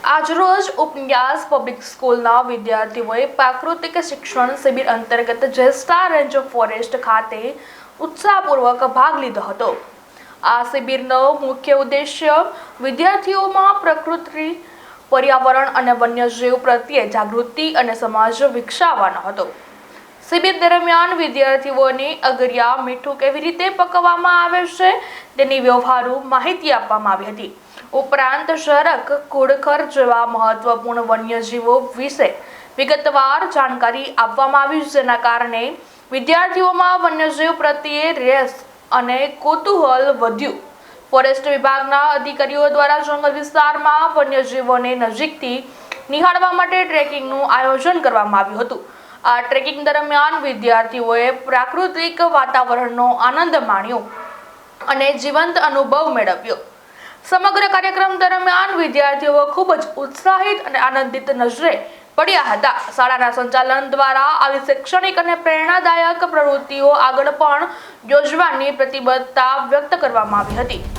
આજરોજ ઉપન્યાસ પબ્લિક સ્કૂલના વિદ્યાર્થીઓએ પ્રાકૃતિક શિક્ષણ શિબિર અંતર્ગત જેસ્ટા રેન્જ ફોરેસ્ટ ખાતે ઉત્સાહપૂર્વક ભાગ લીધો હતો। આ શિબિરનો મુખ્ય ઉદ્દેશ્ય વિદ્યાર્થીઓમાં પ્રકૃતિ, પર્યાવરણ અને વન્યજીવ પ્રત્યે જાગૃતિ અને સમાજ વિકસાવવાનો હતો। શિબિર દરમિયાન વિદ્યાર્થીઓને અગરિયા મીઠું કેવી રીતે પકવવામાં આવે છે તેની વ્યવહારુ માહિતી આપવામાં આવી હતી। ઉપરાંત શરક, ઘુડખર જેવા મહત્વપૂર્ણ વન્યજીવો વિશે વિગતવાર જાણકારી આપવામાં આવી, જેના કારણે વિદ્યાર્થીઓમાં વન્યજીવ પ્રત્યે રસ અને કૌતૂહલ વધ્યું। ફોરેસ્ટ વિભાગના અધિકારીઓ દ્વારા જંગલ વિસ્તારમાં વન્યજીવોને નજીકથી નિહાળવા માટે ટ્રેકિંગનું આયોજન કરવામાં આવ્યું હતું। આ ટ્રેકિંગ દરમિયાન વિદ્યાર્થીઓએ પ્રાકૃતિક વાતાવરણનો આનંદ માણ્યો અને જીવંત અનુભવ મેળવ્યો। સમગ્ર કાર્યક્રમ દરમિયાન વિદ્યાર્થીઓ ખૂબ જ ઉત્સાહિત અને આનંદિત નજરે પડ્યા હતા। શાળાના સંચાલન દ્વારા આવી શૈક્ષણિક અને પ્રેરણાદાયક પ્રવૃત્તિઓ આગળ પણ યોજવાની પ્રતિબદ્ધતા વ્યક્ત કરવામાં આવી હતી।